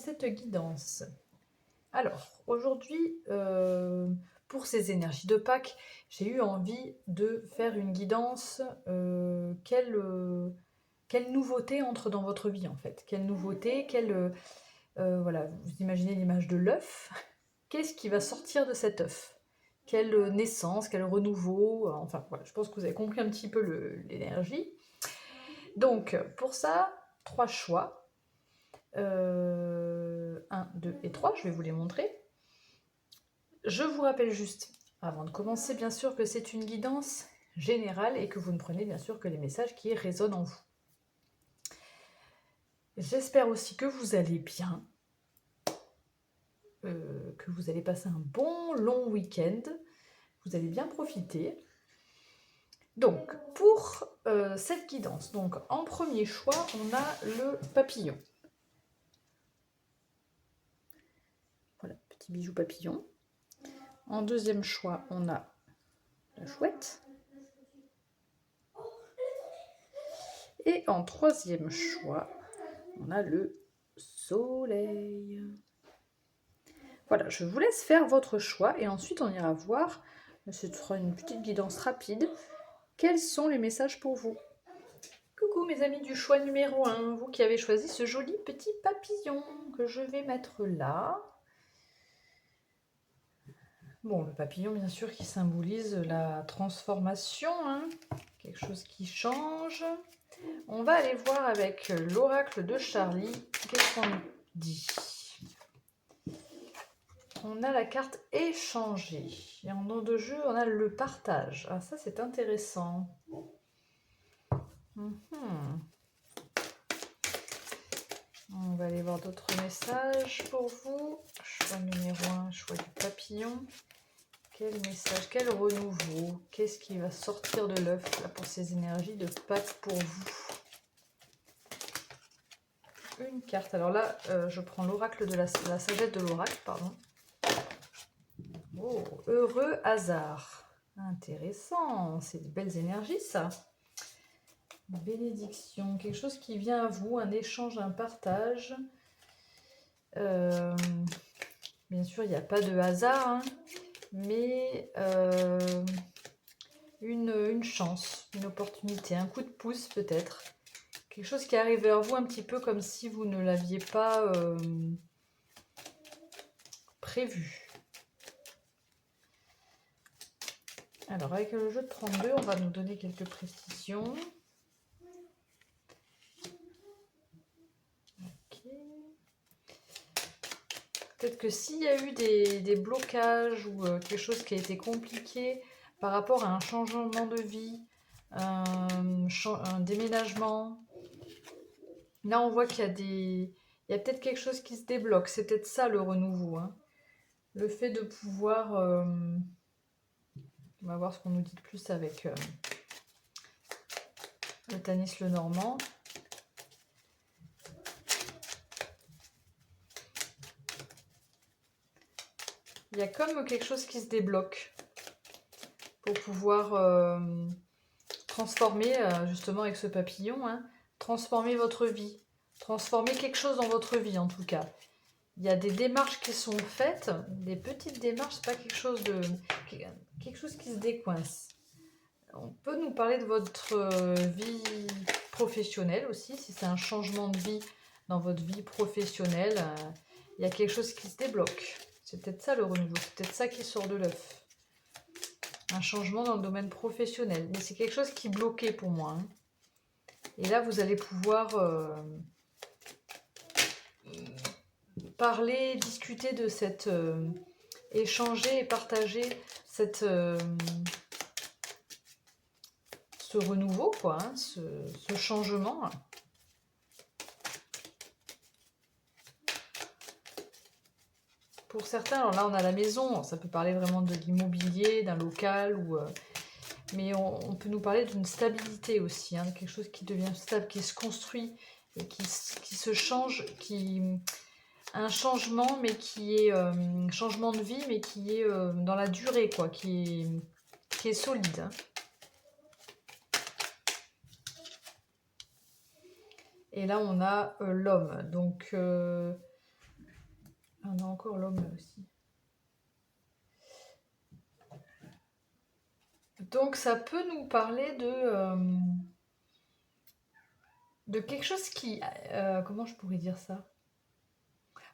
cette guidance. Alors, aujourd'hui, pour ces énergies de Pâques, j'ai eu envie de faire une guidance. Quelle nouveauté entre dans votre vie en fait? Quelle nouveauté? Voilà, vous imaginez l'image de l'œuf. Qu'est-ce qui va sortir de cet œuf? Quelle naissance, quel renouveau? Enfin, voilà, je pense que vous avez compris un petit peu l'énergie. Donc, pour ça, 3 choix. 1, 2 et 3, je vais vous les montrer. Je vous rappelle juste, avant de commencer, bien sûr, que c'est une guidance générale et que vous ne prenez bien sûr que les messages qui résonnent en vous. J'espère aussi que vous allez bien, que vous allez passer un bon long week-end, vous allez bien profiter. Donc, pour cette guidance, donc, en premier choix, on a le papillon. Voilà, petit bijou papillon. En deuxième choix, on a la chouette. Et en troisième choix, on a le soleil. Voilà, je vous laisse faire votre choix et ensuite on ira voir, ce sera une petite guidance rapide, quels sont les messages pour vous. Coucou mes amis du choix numéro 1, vous qui avez choisi ce joli petit papillon que je vais mettre là. Bon, le papillon bien sûr qui symbolise la transformation, hein, quelque chose qui change. On va aller voir avec l'oracle de Charlie, qu'est-ce qu'on dit. On a la carte échanger. Et en nom de jeu, on a le partage. Ah, ça, c'est intéressant. On va aller voir d'autres messages pour vous. Choix numéro 1, choix du papillon. Quel message, quel renouveau? Qu'est-ce qui va sortir de l'œuf pour ces énergies de Pâques pour vous? Une carte. Alors là, je prends l'oracle de la sagesse de l'oracle, pardon. Oh, heureux hasard. Intéressant, c'est de belles énergies ça. Bénédiction, quelque chose qui vient à vous, un échange, un partage. Bien sûr, il n'y a pas de hasard, hein, mais une chance, une opportunité, un coup de pouce peut-être. Quelque chose qui arrive vers vous un petit peu comme si vous ne l'aviez pas prévu. Alors, avec le jeu de 32, on va nous donner quelques précisions. Ok. Peut-être que s'il y a eu des blocages ou quelque chose qui a été compliqué par rapport à un changement de vie, un déménagement, là on voit qu'il y a peut-être quelque chose qui se débloque. C'est peut-être ça le renouveau, hein. Le fait de pouvoir... on va voir ce qu'on nous dit de plus avec le Tanis Lenormand. Il y a comme quelque chose qui se débloque pour pouvoir transformer, justement avec ce papillon, hein, transformer votre vie, transformer quelque chose dans votre vie en tout cas. Il y a des démarches qui sont faites, des petites démarches, c'est pas quelque chose qui se décoince. On peut nous parler de votre vie professionnelle aussi, si c'est un changement de vie dans votre vie professionnelle, il y a quelque chose qui se débloque. C'est peut-être ça le renouveau, c'est peut-être ça qui sort de l'œuf. Un changement dans le domaine professionnel, mais c'est quelque chose qui bloquait pour moi, hein. Et là, vous allez pouvoir parler, discuter de cette... échanger et partager ce renouveau, quoi, hein, ce changement. Pour certains, alors là, on a la maison, ça peut parler vraiment de l'immobilier, d'un local, mais on peut nous parler d'une stabilité aussi, hein, quelque chose qui devient stable, qui se construit et qui se change, un changement, mais qui est changement de vie, mais qui est dans la durée, quoi, qui est solide, hein. Et là, on a l'homme. Donc, On a encore l'homme là aussi. Donc ça peut nous parler de quelque chose qui... comment je pourrais dire ça?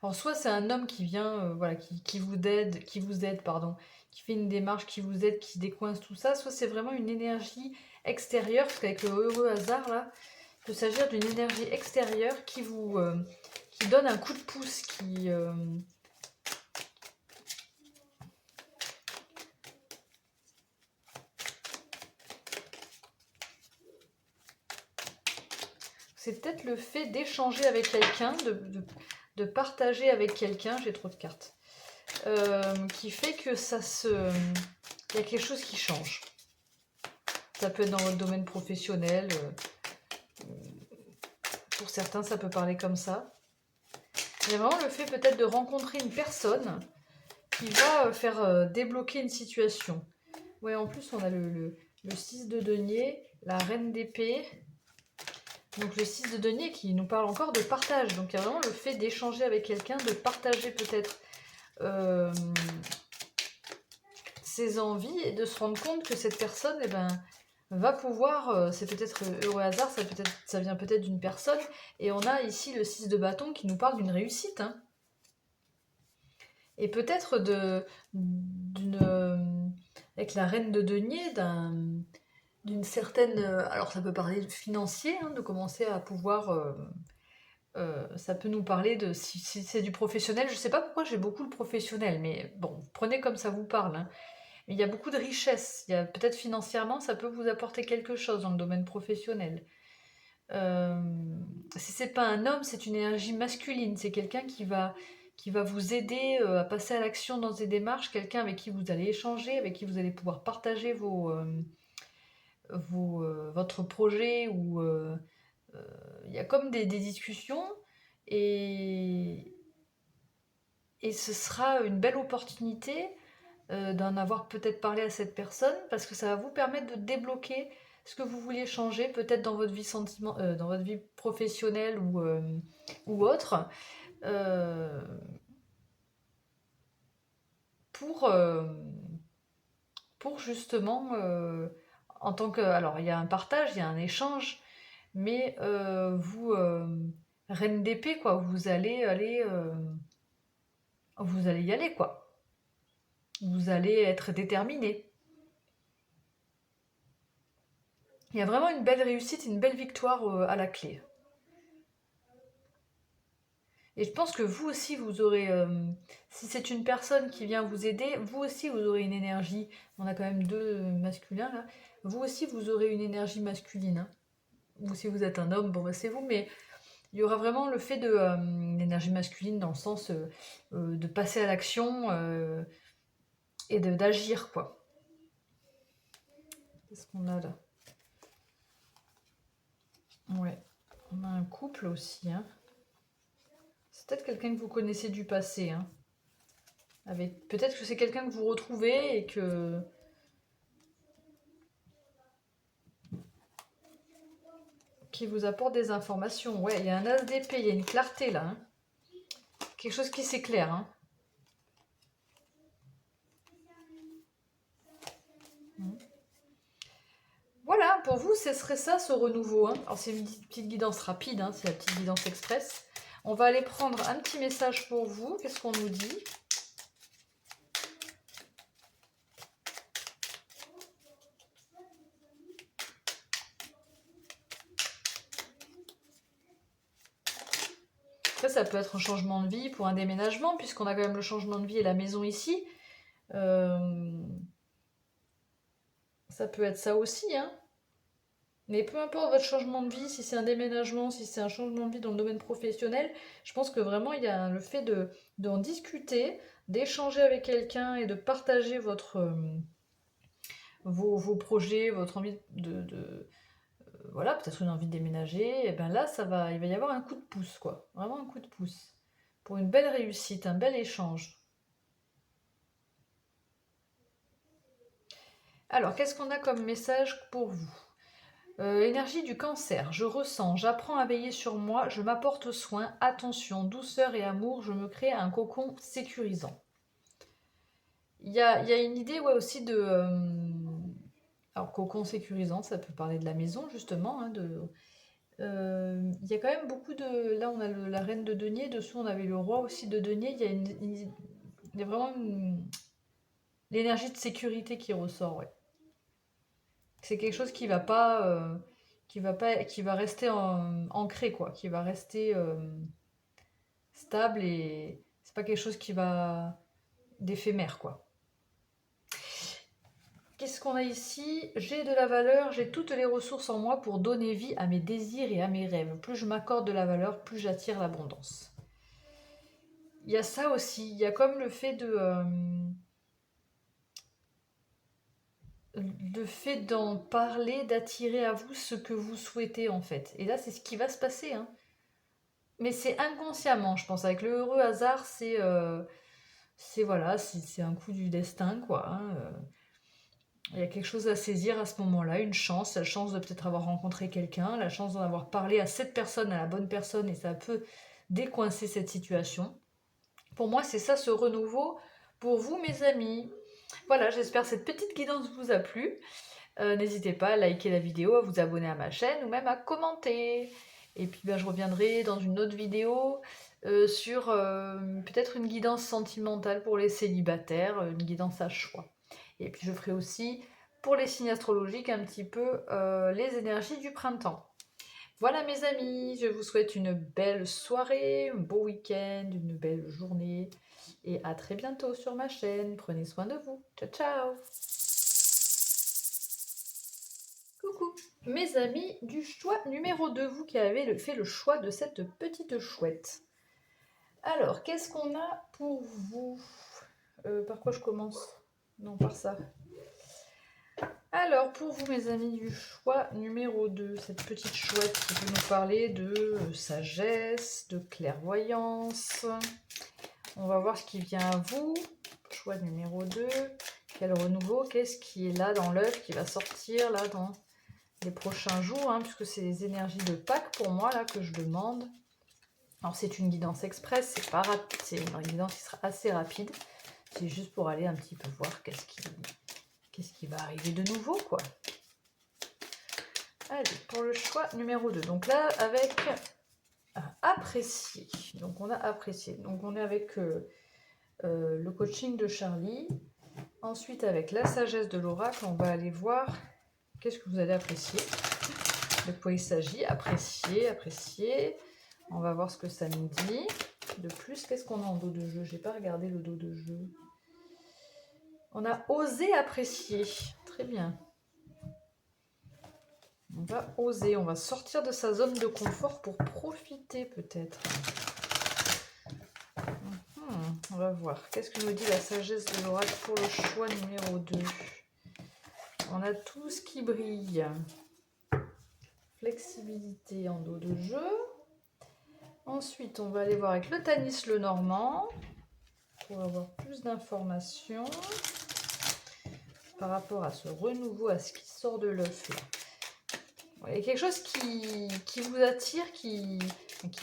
Alors soit c'est un homme qui vient, voilà, qui vous aide, pardon, qui fait une démarche, qui vous aide, qui décoince tout ça, soit c'est vraiment une énergie extérieure, parce qu'avec le heureux hasard là, il peut s'agir d'une énergie extérieure qui donne un coup de pouce, c'est peut-être le fait d'échanger avec quelqu'un, de partager avec quelqu'un, j'ai trop de cartes, qui fait que il y a quelque chose qui change. Ça peut être dans votre domaine professionnel, pour certains ça peut parler comme ça. Il y a vraiment le fait peut-être de rencontrer une personne qui va faire débloquer une situation. Ouais, en plus on a le 6 de denier, la reine d'épée. Donc le 6 de denier qui nous parle encore de partage. Donc il y a vraiment le fait d'échanger avec quelqu'un, de partager peut-être ses envies et de se rendre compte que cette personne va pouvoir, c'est peut-être heureux hasard, ça vient peut-être d'une personne. Et on a ici le 6 de bâton qui nous parle d'une réussite. Hein. Et peut-être avec la reine de denier, d'une certaine... alors ça peut parler de financier, hein, de commencer à pouvoir... ça peut nous parler de... Si c'est du professionnel, je sais pas pourquoi j'ai beaucoup le professionnel, mais bon, prenez comme ça vous parle. Hein. Il y a beaucoup de richesse. Il y a peut-être financièrement, ça peut vous apporter quelque chose dans le domaine professionnel. Si c'est pas un homme, c'est une énergie masculine. C'est quelqu'un qui va vous aider à passer à l'action dans des démarches, quelqu'un avec qui vous allez échanger, avec qui vous allez pouvoir partager votre projet ou il y a comme des discussions et, et ce sera une belle opportunité d'en avoir peut-être parlé à cette personne parce que ça va vous permettre de débloquer ce que vous vouliez changer peut-être dans votre vie dans votre vie professionnelle ou autre euh, pour, euh, pour justement en tant que alors il y a un partage, il y a un échange mais reine d'épée quoi, vous allez y aller quoi. Vous allez être déterminé. Il y a vraiment une belle réussite, une belle victoire à la clé. Et je pense que vous aussi, vous aurez, si c'est une personne qui vient vous aider, vous aussi, vous aurez une énergie. On a quand même deux masculins là. Vous aussi, vous aurez une énergie masculine. Hein. Ou si vous êtes un homme, bon, bah, c'est vous, mais il y aura vraiment le fait de l'énergie masculine dans le sens de passer à l'action et d'agir, quoi. Qu'est-ce qu'on a là? Ouais, on a un couple aussi. Hein. C'est peut-être quelqu'un que vous connaissez du passé. Hein. Avec peut-être que c'est quelqu'un que vous retrouvez et qui vous apporte des informations. Ouais, il y a un as d'épée, il y a une clarté là. Hein. Quelque chose qui s'éclaire. Hein. Voilà, pour vous, ce serait ça, ce renouveau. Hein. Alors, c'est une petite guidance rapide, hein, c'est la petite guidance express. On va aller prendre un petit message pour vous. Qu'est-ce qu'on nous dit? Ça peut être un changement de vie pour un déménagement, puisqu'on a quand même le changement de vie et la maison ici. Ça peut être ça aussi, hein. Mais peu importe votre changement de vie, si c'est un déménagement, si c'est un changement de vie dans le domaine professionnel, je pense que vraiment il y a le fait d'en discuter, d'échanger avec quelqu'un et de partager vos projets, votre envie voilà, peut-être une envie de déménager, et bien là il va y avoir un coup de pouce, quoi. Vraiment un coup de pouce. Pour une belle réussite, un bel échange. Alors, qu'est-ce qu'on a comme message pour vous? Énergie du cancer. Je ressens, j'apprends à veiller sur moi, je m'apporte soin, attention, douceur et amour, je me crée un cocon sécurisant. Il y a une idée ouais, aussi de... alors, cocon sécurisant, ça peut parler de la maison, justement. Hein, il y a quand même beaucoup de... Là, on a la reine de denier, dessous, on avait le roi aussi de denier. Il y a vraiment l'énergie de sécurité qui ressort, ouais. C'est quelque chose qui va rester ancré, quoi, qui va rester stable et c'est pas quelque chose qui va d'éphémère, quoi. Qu'est-ce qu'on a ici? J'ai de la valeur, j'ai toutes les ressources en moi pour donner vie à mes désirs et à mes rêves. Plus je m'accorde de la valeur, plus j'attire l'abondance. Il y a ça aussi, il y a comme le fait d'en parler, d'attirer à vous ce que vous souhaitez en fait. Et là, c'est ce qui va se passer, hein. Mais c'est inconsciemment, je pense. Avec le heureux hasard, voilà, c'est un coup du destin, quoi. Hein. Il y a quelque chose à saisir à ce moment-là, une chance, la chance de peut-être avoir rencontré quelqu'un, la chance d'en avoir parlé à cette personne, à la bonne personne, et ça peut décoincer cette situation. Pour moi, c'est ça ce renouveau pour vous, mes amis. Voilà, j'espère que cette petite guidance vous a plu. N'hésitez pas à liker la vidéo, à vous abonner à ma chaîne ou même à commenter. Et puis je reviendrai dans une autre vidéo sur peut-être une guidance sentimentale pour les célibataires, une guidance à choix. Et puis je ferai aussi pour les signes astrologiques un petit peu les énergies du printemps. Voilà mes amis, je vous souhaite une belle soirée, un beau week-end, une belle journée. Et à très bientôt sur ma chaîne. Prenez soin de vous. Ciao ciao. Coucou mes amis du choix numéro 2, vous qui avez fait le choix de cette petite chouette. Alors, qu'est-ce qu'on a pour vous? Par quoi je commence? Non, par ça. Alors, pour vous mes amis du choix numéro 2, cette petite chouette qui peut nous parler de sagesse, de clairvoyance. On va voir ce qui vient à vous. Choix numéro 2. Quel renouveau? Qu'est-ce qui est là dans l'œuf qui va sortir là dans les prochains jours, hein, puisque c'est les énergies de Pâques pour moi là que je demande. Alors c'est une guidance express, c'est pas rapide, c'est une guidance qui sera assez rapide. C'est juste pour aller un petit peu voir qu'est-ce qui va arriver de nouveau, quoi. Allez, pour le choix numéro 2. Donc là, avec apprécier. Donc on a apprécié. Donc on est avec le coaching de Charlie. Ensuite, avec la sagesse de l'oracle, on va aller voir qu'est-ce que vous allez apprécier. De quoi il s'agit. Apprécier, apprécier. On va voir ce que ça nous dit. De plus, qu'est-ce qu'on a en dos de jeu? J'ai pas regardé le dos de jeu. On a osé apprécier. Très bien. On va oser. On va sortir de sa zone de confort pour profiter peut-être. On va voir. Qu'est-ce que nous dit la sagesse de l'oracle pour le choix numéro 2? On a tout ce qui brille. Flexibilité en dos de jeu. Ensuite, on va aller voir avec le Tanis le Normand pour avoir plus d'informations par rapport à ce renouveau, à ce qui sort de l'œuf. Il y a quelque chose qui vous attire, qui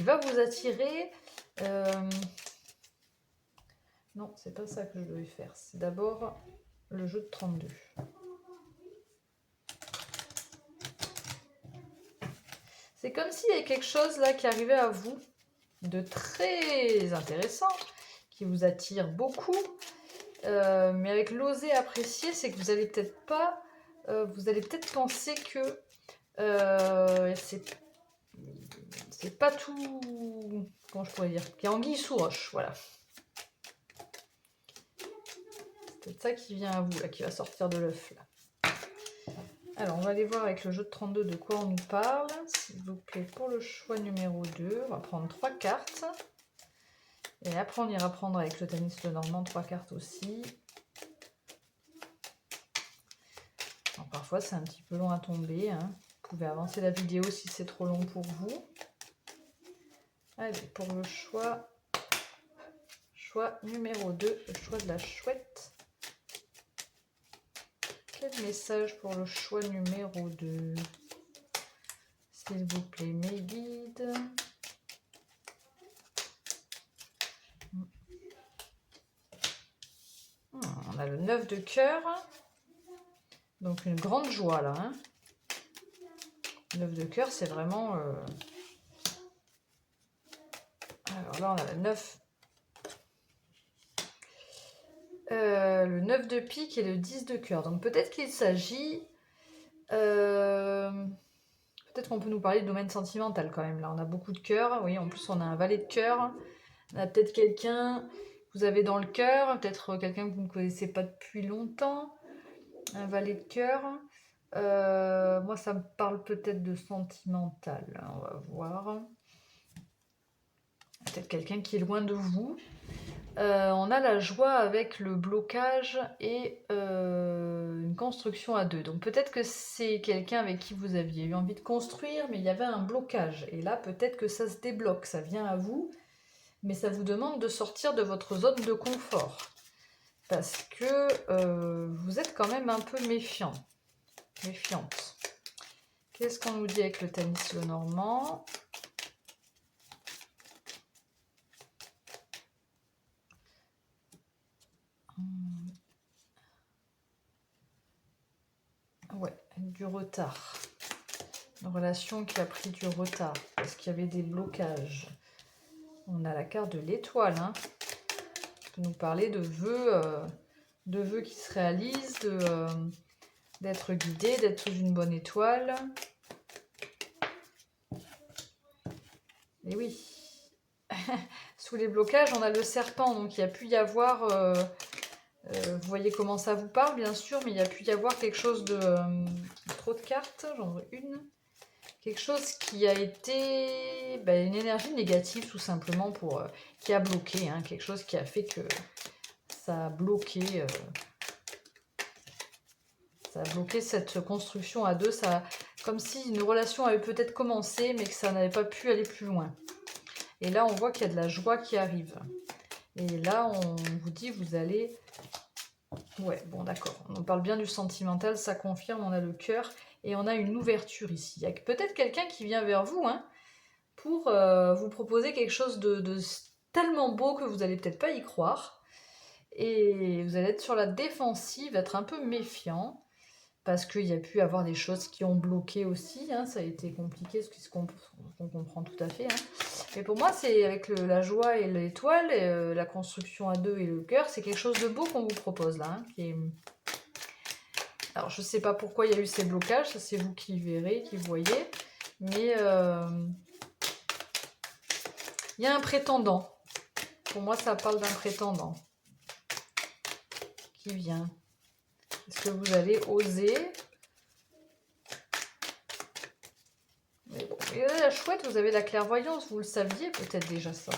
va vous attirer. Non, c'est pas ça que je devais faire. C'est d'abord le jeu de 32. C'est comme s'il y avait quelque chose là qui arrivait à vous de très intéressant, qui vous attire beaucoup. Mais avec l'oser apprécier, c'est que vous allez peut-être pas... vous allez peut-être penser que c'est pas tout... Comment je pourrais dire? Qu'il y a anguille sous roche, voilà. C'est peut-être ça qui vient à vous, là, qui va sortir de l'œuf, là. Alors, on va aller voir avec le jeu de 32 de quoi on nous parle. S'il vous plaît, pour le choix numéro 2, on va prendre 3 cartes. Et après, on ira prendre avec le Tanis le Normand 3 cartes aussi. Alors, parfois, c'est un petit peu long à tomber. Hein. Vous pouvez avancer la vidéo si c'est trop long pour vous. Allez, pour le choix numéro 2, le choix de la chouette. Quel message pour le choix numéro 2? S'il vous plaît, mes guides. On a le 9 de cœur. Donc une grande joie là. Hein. 9 de cœur, c'est vraiment... Alors là, on a le 9. Le 9 de pique et le 10 de cœur. Donc peut-être qu'il s'agit... peut-être qu'on peut nous parler de domaine sentimental quand même. Là, on a beaucoup de cœur. Oui, en plus, on a un valet de cœur. On a peut-être quelqu'un que vous avez dans le cœur. Peut-être quelqu'un que vous ne connaissez pas depuis longtemps. Un valet de cœur. Moi, ça me parle peut-être de sentimental. On va voir. Peut-être quelqu'un qui est loin de vous. On a la joie avec le blocage et une construction à deux. Donc peut-être que c'est quelqu'un avec qui vous aviez eu envie de construire, mais il y avait un blocage. Et là, peut-être que ça se débloque, ça vient à vous, mais ça vous demande de sortir de votre zone de confort. Parce que vous êtes quand même un peu méfiante. Qu'est-ce qu'on nous dit avec le Tanis le Normand ? Ouais, du retard. Une relation qui a pris du retard parce qu'il y avait des blocages. On a la carte de l'étoile. Hein. Ça peut nous parler de vœux qui se réalisent, d'être guidé, d'être sous une bonne étoile. Et oui, sous les blocages, on a le serpent. Donc il y a pu y avoir... vous voyez comment ça vous parle, bien sûr, mais il y a pu y avoir quelque chose de... trop de cartes, j'en veux une. Quelque chose qui a été une énergie négative, tout simplement, qui a bloqué. Hein, quelque chose qui a fait que ça a bloqué... ça a bloqué cette construction à deux. Comme si une relation avait peut-être commencé, mais que ça n'avait pas pu aller plus loin. Et là, on voit qu'il y a de la joie qui arrive. Et là, on vous dit, vous allez... Ouais, bon, d'accord. On parle bien du sentimental, ça confirme, on a le cœur. Et on a une ouverture ici. Il y a peut-être quelqu'un qui vient vers vous hein, pour vous proposer quelque chose de tellement beau que vous n'allez peut-être pas y croire. Et vous allez être sur la défensive, être un peu méfiant. Parce qu'il y a pu avoir des choses qui ont bloqué aussi. Hein, ça a été compliqué, ce qu'on comprend tout à fait. Hein. Et pour moi, c'est avec la joie et l'étoile, la construction à deux et le cœur, c'est quelque chose de beau qu'on vous propose là. Hein, qui est... Alors, je ne sais pas pourquoi il y a eu ces blocages, ça c'est vous qui verrez, qui voyez. Mais il y a un prétendant. Pour moi, ça parle d'un prétendant qui vient. Est-ce que vous allez oser? Mais bon, et la chouette, vous avez la clairvoyance, vous le saviez peut-être déjà ça.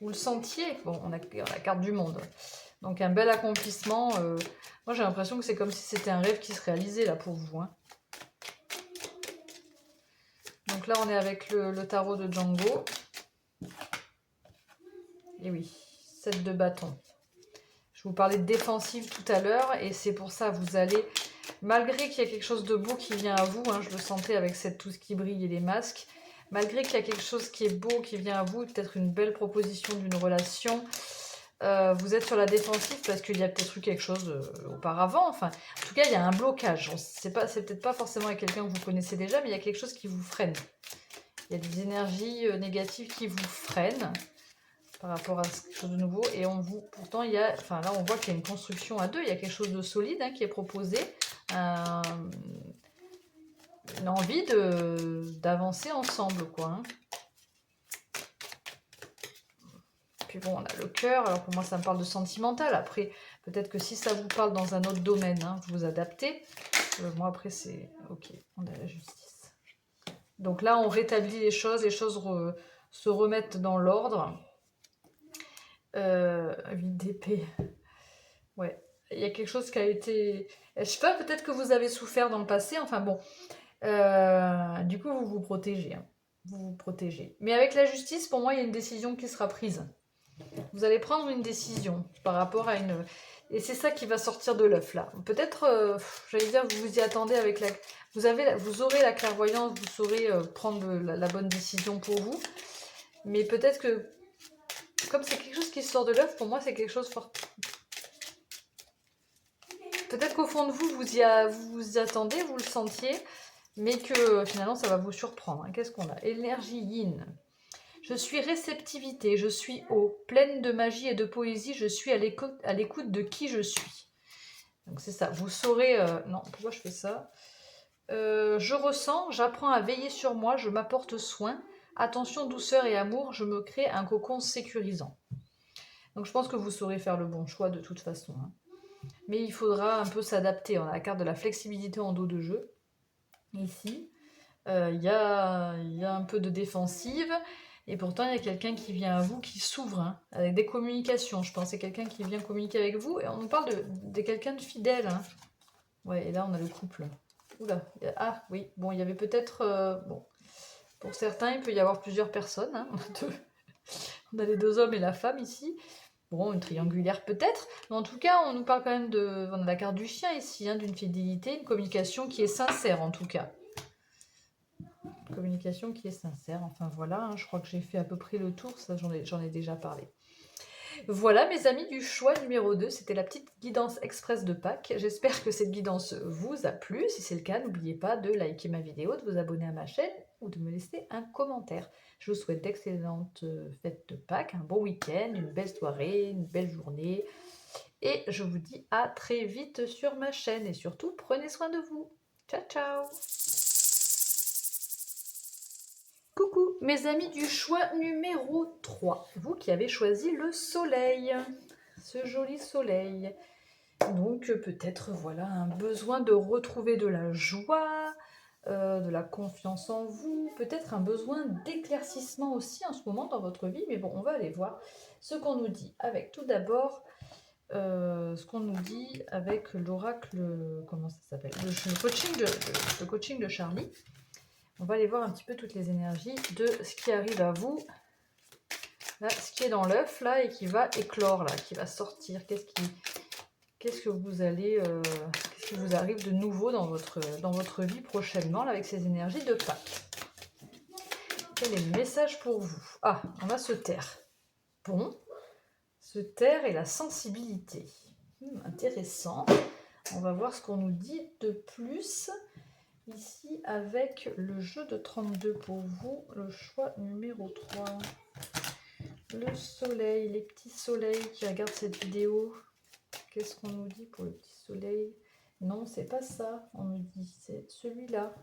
Vous le sentiez. Bon, on a la carte du monde. Donc un bel accomplissement. Moi j'ai l'impression que c'est comme si c'était un rêve qui se réalisait là pour vous. Hein. Donc là on est avec le tarot de Django. Et oui, 7 de bâton. Je vous parlais de défensive tout à l'heure et c'est pour ça vous allez, malgré qu'il y a quelque chose de beau qui vient à vous, hein, je le sentais avec tout ce qui brille et les masques, malgré qu'il y a quelque chose qui est beau qui vient à vous, peut-être une belle proposition d'une relation, vous êtes sur la défensive parce qu'il y a peut-être eu quelque chose auparavant. Enfin, en tout cas, il y a un blocage. C'est peut-être pas forcément avec quelqu'un que vous connaissez déjà, mais il y a quelque chose qui vous freine. Il y a des énergies négatives qui vous freinent par rapport à quelque chose de nouveau. Et pourtant, il y a, enfin là, on voit qu'il y a une construction à deux. Il y a quelque chose de solide hein, qui est proposé. Une envie d'avancer ensemble, quoi. Hein. Puis bon, on a le cœur. Alors pour moi, ça me parle de sentimental. Après, peut-être que si ça vous parle dans un autre domaine, hein, vous vous adaptez. Moi, après, c'est... Ok, on a la justice. Donc là, on rétablit les choses se remettent dans l'ordre. 8 d'épée. Ouais, il y a quelque chose qui a été... Je sais pas, peut-être que vous avez souffert dans le passé. Enfin bon, du coup, vous vous protégez. Hein. Vous vous protégez. Mais avec la justice, pour moi, il y a une décision qui sera prise. Vous allez prendre une décision par rapport à une... Et c'est ça qui va sortir de l'œuf là. Peut-être, j'allais dire, vous vous y attendez avec la... Vous aurez la clairvoyance, vous saurez prendre la bonne décision pour vous. Mais peut-être que, comme c'est quelque chose qui sort de l'œuf, pour moi c'est quelque chose fort. Peut-être qu'au fond de vous, vous y attendez, vous le sentiez, mais que finalement ça va vous surprendre. Hein. Qu'est-ce qu'on a? Énergie yin. Je suis réceptivité, je suis eau, pleine de magie et de poésie, je suis à l'écoute de qui je suis. Donc c'est ça, vous saurez... non, pourquoi je fais ça? Je ressens, j'apprends à veiller sur moi, je m'apporte soin. Attention, douceur et amour, je me crée un cocon sécurisant. Donc je pense que vous saurez faire le bon choix de toute façon. Hein. Mais il faudra un peu s'adapter. On a la carte de la flexibilité en dos de jeu. Ici, il y a un peu de défensive. Et pourtant, il y a quelqu'un qui vient à vous, qui s'ouvre, hein, avec des communications. Je pense que c'est quelqu'un qui vient communiquer avec vous. Et on nous parle de quelqu'un de fidèle. Hein. Ouais, et là, on a le couple. Oula, ah oui, bon, il y avait peut-être... bon, pour certains, il peut y avoir plusieurs personnes. Hein. On a les 2 hommes et la femme ici. Bon, une triangulaire peut-être. Mais en tout cas, on nous parle quand même de... On a la carte du chien ici, hein, d'une fidélité, une communication qui est sincère en tout cas. Une communication qui est sincère. Enfin voilà, hein, je crois que j'ai fait à peu près le tour. Ça, j'en ai déjà parlé. Voilà mes amis du choix numéro 2, c'était la petite guidance express de Pâques. J'espère que cette guidance vous a plu. Si c'est le cas, n'oubliez pas de liker ma vidéo, de vous abonner à ma chaîne ou de me laisser un commentaire. Je vous souhaite d'excellentes fêtes de Pâques, un bon week-end, une belle soirée, une belle journée. Et je vous dis à très vite sur ma chaîne et surtout, prenez soin de vous. Ciao, ciao! Coucou mes amis du choix numéro 3, vous qui avez choisi le soleil, ce joli soleil. Donc peut-être voilà un besoin de retrouver de la joie, de la confiance en vous, peut-être un besoin d'éclaircissement aussi en ce moment dans votre vie, mais bon on va aller voir ce qu'on nous dit avec tout d'abord ce qu'on nous dit avec l'oracle, comment ça s'appelle, le coaching de Charlie. On va aller voir un petit peu toutes les énergies de ce qui arrive à vous. Là, ce qui est dans l'œuf, là, et qui va éclore, là, qui va sortir. Qu'est-ce que vous allez... qu'est-ce qui vous arrive de nouveau dans votre vie prochainement, là, avec ces énergies de Pâques? Quel est le message pour vous? Ah, on va se taire. Bon. Se taire et la sensibilité. Intéressant. On va voir ce qu'on nous dit de plus. Ici, avec le jeu de 32 pour vous, le choix numéro 3. Le soleil, les petits soleils qui regardent cette vidéo. Qu'est-ce qu'on nous dit pour le petit soleil? Non, c'est pas ça, on nous dit, c'est celui-là.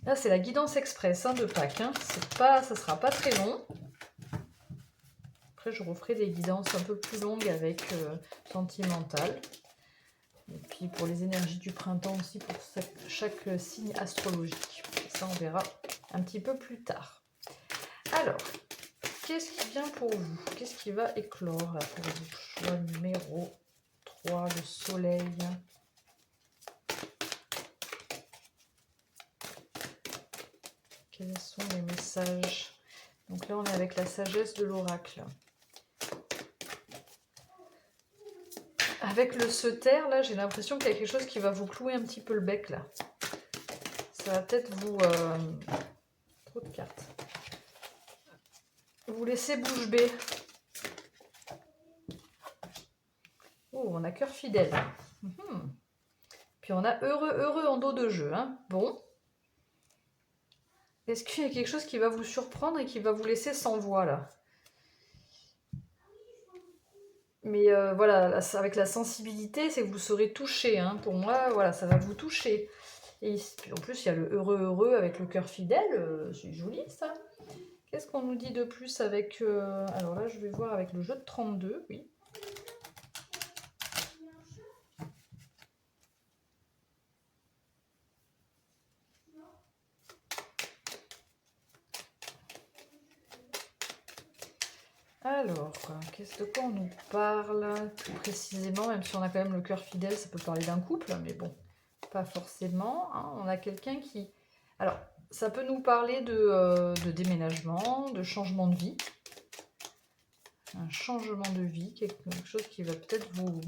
Là, c'est la guidance express hein, de Pâques. Hein. Ça sera pas très long. Après, je referai des guidances un peu plus longues avec sentimental. Et puis pour les énergies du printemps aussi, pour chaque signe astrologique. Ça, on verra un petit peu plus tard. Alors, qu'est-ce qui vient pour vous? Qu'est-ce qui va éclore là, pour vous? Choix numéro 3, le soleil. Quels sont les messages? Donc là, on est avec la sagesse de l'oracle. Avec le se taire, là, j'ai l'impression qu'il y a quelque chose qui va vous clouer un petit peu le bec, là. Ça va peut-être vous... Trop de cartes. Vous laisser bouche bée. Oh, on a cœur fidèle. Puis on a heureux en dos de jeu. Hein. Bon. Est-ce qu'il y a quelque chose qui va vous surprendre et qui va vous laisser sans voix, là? Mais voilà, avec la sensibilité, c'est que vous serez touché. Hein. Pour moi, voilà, ça va vous toucher. Et en plus, il y a le heureux avec le cœur fidèle. C'est joli, ça. Qu'est-ce qu'on nous dit de plus avec... alors là, je vais voir avec le jeu de 32, oui. Alors, qu'est-ce de quoi on nous parle plus précisément, même si on a quand même le cœur fidèle, ça peut parler d'un couple, mais bon, pas forcément. Hein. On a quelqu'un qui... Alors, ça peut nous parler de déménagement, de changement de vie. un changement de vie, quelque chose qui va peut-être vous...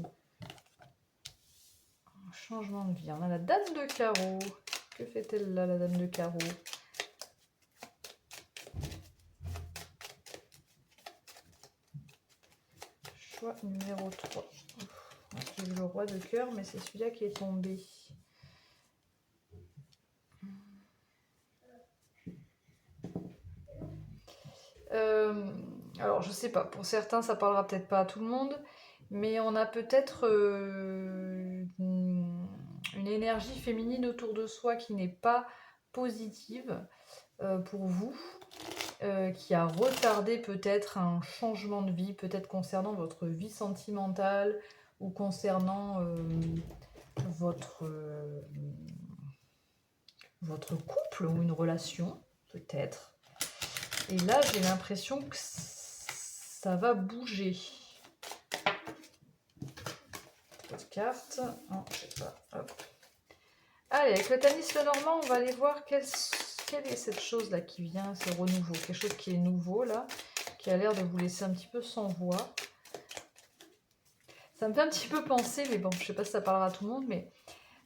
Un changement de vie. On a la dame de carreau. Que fait-elle là, la dame de carreau? Choix numéro 3. J'ai le roi de cœur, mais c'est celui-là qui est tombé. Alors, je sais pas, pour certains, ça parlera peut-être pas à tout le monde, mais on a peut-être une énergie féminine autour de soi qui n'est pas positive pour vous, qui a retardé peut-être un changement de vie, peut-être concernant votre vie sentimentale ou concernant votre couple ou une relation, peut-être. Et là, j'ai l'impression que ça va bouger. Autre carte. Non, je sais pas. Hop. Allez, avec le Tanis Lenormand, on va aller voir quelle est cette chose-là qui vient, ce renouveau. Quelque chose qui est nouveau, là, qui a l'air de vous laisser un petit peu sans voix. Ça me fait un petit peu penser, mais bon, je sais pas si ça parlera à tout le monde, mais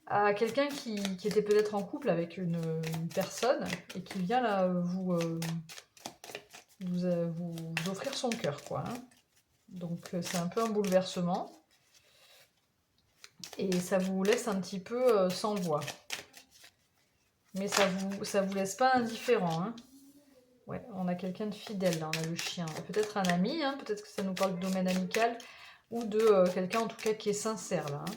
à quelqu'un qui était peut-être en couple avec une personne et qui vient là vous offrir son cœur, quoi. Hein. Donc c'est un peu un bouleversement. Et ça vous laisse un petit peu sans voix. Mais ça vous laisse pas indifférent. Hein. Ouais, on a quelqu'un de fidèle, là, on a le chien. Peut-être un ami, hein, peut-être que ça nous parle de domaine amical, ou de quelqu'un en tout cas qui est sincère, là. Hein.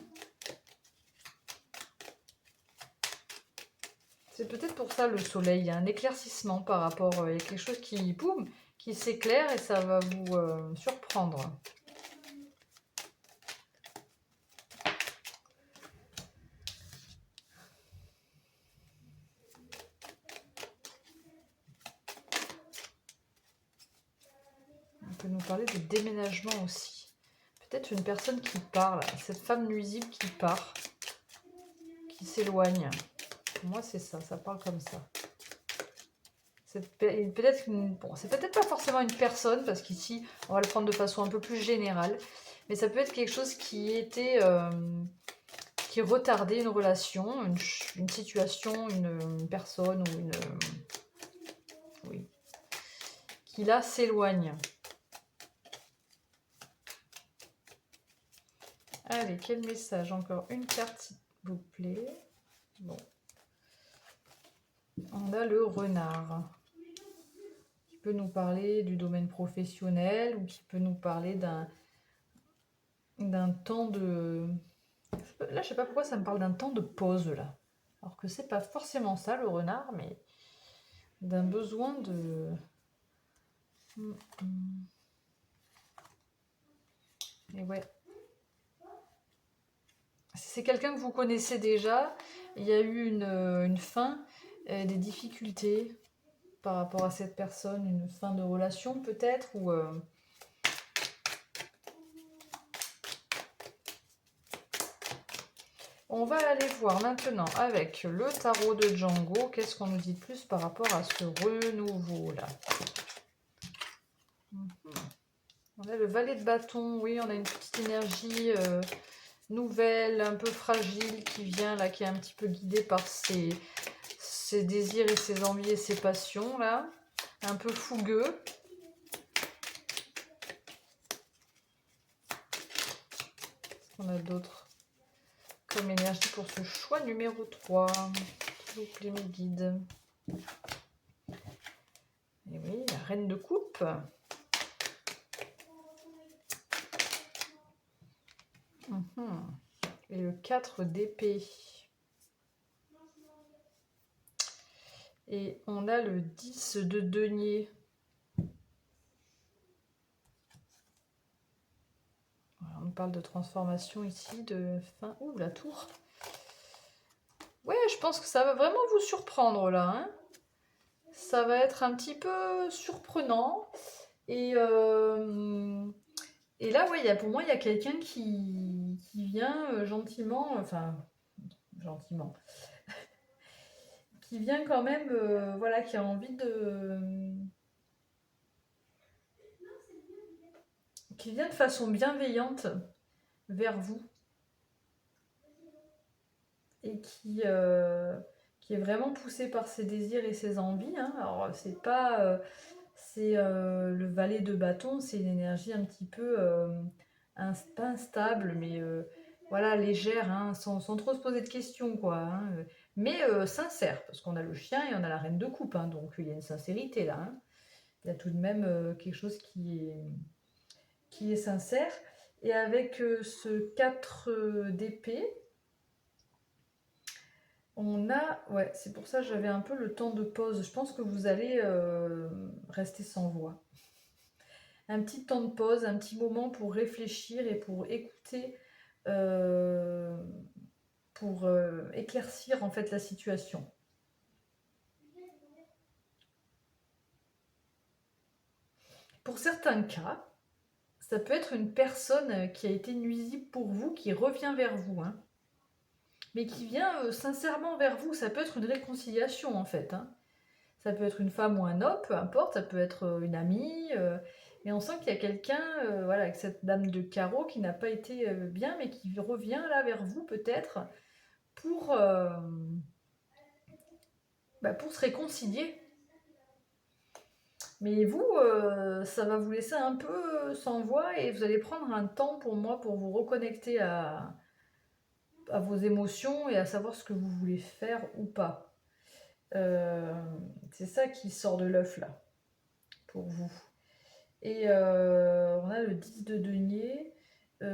C'est peut-être pour ça le soleil, il y a un éclaircissement par rapport, il y a quelque chose qui, boum, qui s'éclaire et ça va vous surprendre. On peut nous parler de déménagement aussi. Peut-être une personne qui part, là, cette femme nuisible qui part, qui s'éloigne. Pour moi, c'est ça, ça parle comme ça. C'est peut-être bon, c'est peut-être pas forcément une personne, parce qu'ici, on va le prendre de façon un peu plus générale, mais ça peut être quelque chose qui était... qui retardait une relation, une situation, une personne ou une... oui. Qui là s'éloigne. Allez, quel message? Encore une carte, s'il vous plaît. Bon. On a le renard. Qui peut nous parler du domaine professionnel ou qui peut nous parler d'un temps de... Là, je sais pas pourquoi ça me parle d'un temps de pause, là. Alors que c'est pas forcément ça, le renard, mais d'un besoin de... Et ouais. C'est quelqu'un que vous connaissez déjà. Il y a eu une fin, des difficultés par rapport à cette personne, une fin de relation peut-être, ou... On va aller voir maintenant avec le tarot de Django. Qu'est-ce qu'on nous dit de plus par rapport à ce renouveau-là? On a le valet de bâton. Oui, on a une petite énergie nouvelle, un peu fragile qui vient là, qui est un petit peu guidée par ses désirs et ses envies et ses passions là. Un peu fougueux. Qu'est-ce qu'on a d'autre comme énergie pour ce choix numéro 3? S'il vous plaît, mes guides. Et oui, la reine de coupe. Et le 4 d'épée. Et on a le 10 de denier. Voilà, on parle de transformation ici, de fin... Ouh, la tour. Ouais, je pense que ça va vraiment vous surprendre là. Hein, ça va être un petit peu surprenant. Et là, ouais, pour moi, il y a quelqu'un qui vient gentiment, enfin, gentiment, qui vient quand même, voilà, qui a envie qui vient de façon bienveillante vers vous et qui est vraiment poussé par ses désirs et ses envies. Hein. Alors, c'est pas... c'est le valet de bâton, c'est une énergie un petit peu... pas instable, mais voilà, légère, hein, sans trop se poser de questions, quoi. Hein. Mais sincère, parce qu'on a le chien et on a la reine de coupe, hein, donc il y a une sincérité là. Hein. Il y a tout de même quelque chose qui est sincère. Et avec ce 4 d'épée, on a... Ouais, c'est pour ça que j'avais un peu le temps de pause. Je pense que vous allez rester sans voix. Un petit temps de pause, un petit moment pour réfléchir et pour écouter, pour éclaircir en fait la situation. Pour certains cas, ça peut être une personne qui a été nuisible pour vous, qui revient vers vous, hein, mais qui vient sincèrement vers vous. Ça peut être une réconciliation en fait. Hein. Ça peut être une femme ou un homme, peu importe. Ça peut être une amie. Mais on sent qu'il y a quelqu'un, voilà, avec cette dame de carreau qui n'a pas été bien, mais qui revient là vers vous peut-être pour, pour se réconcilier. Mais vous, ça va vous laisser un peu sans voix et vous allez prendre un temps pour moi pour vous reconnecter à vos émotions et à savoir ce que vous voulez faire ou pas. C'est ça qui sort de l'œuf là, pour vous. Et on a le 10 de denier. 10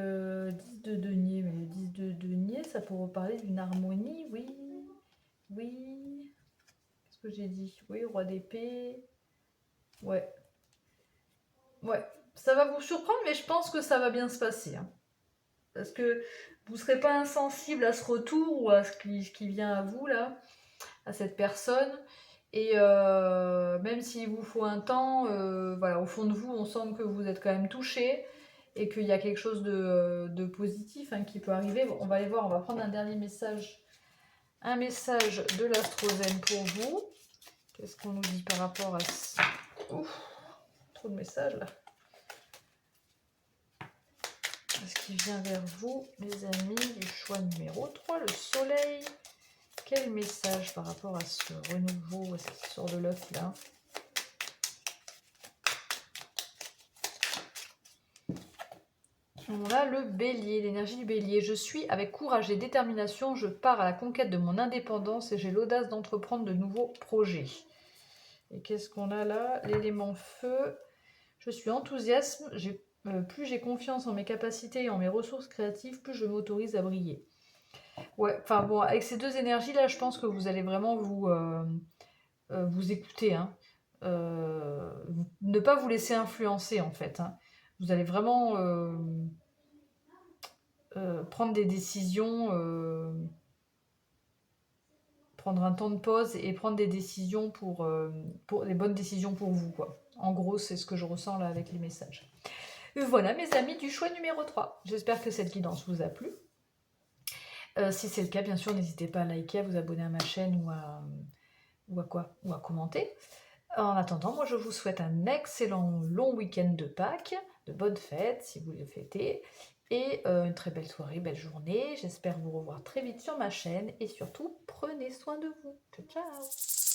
de denier, mais le 10 de denier, ça pourrait parler d'une harmonie, oui. Oui. Qu'est-ce que j'ai dit? Oui, roi d'épée. Ouais. Ouais. Ça va vous surprendre, mais je pense que ça va bien se passer. Hein. Parce que vous ne serez pas insensible à ce retour ou à ce qui vient à vous, là, à cette personne. Et même s'il vous faut un temps, voilà, au fond de vous, on sent que vous êtes quand même touché et qu'il y a quelque chose de positif hein, qui peut arriver. Bon, on va aller voir, on va prendre un dernier message. Un message de l'Astrozène pour vous. Qu'est-ce qu'on nous dit par rapport à ça? Ouf, trop de messages là. Ce qui vient vers vous, les amis, du choix numéro 3, le soleil. Quel message par rapport à ce renouveau, à ce qui sort de l'œuf là? On a le bélier, l'énergie du bélier. Je suis avec courage et détermination, je pars à la conquête de mon indépendance et j'ai l'audace d'entreprendre de nouveaux projets. Et qu'est-ce qu'on a là? L'élément feu. Je suis enthousiaste, plus j'ai confiance en mes capacités et en mes ressources créatives, plus je m'autorise à briller. Ouais, enfin bon, avec ces deux énergies-là, je pense que vous allez vraiment vous écouter. Hein. Ne pas vous laisser influencer, en fait. Hein. Vous allez vraiment prendre des décisions, prendre un temps de pause et prendre des décisions pour des bonnes décisions pour vous, quoi. En gros, c'est ce que je ressens là avec les messages. Et voilà, mes amis, du choix numéro 3. J'espère que cette guidance vous a plu. Si c'est le cas, bien sûr, n'hésitez pas à liker, à vous abonner à ma chaîne ou à commenter. En attendant, moi je vous souhaite un excellent long week-end de Pâques, de bonnes fêtes si vous les fêtez, et une très belle soirée, belle journée. J'espère vous revoir très vite sur ma chaîne et surtout, prenez soin de vous. Ciao, ciao!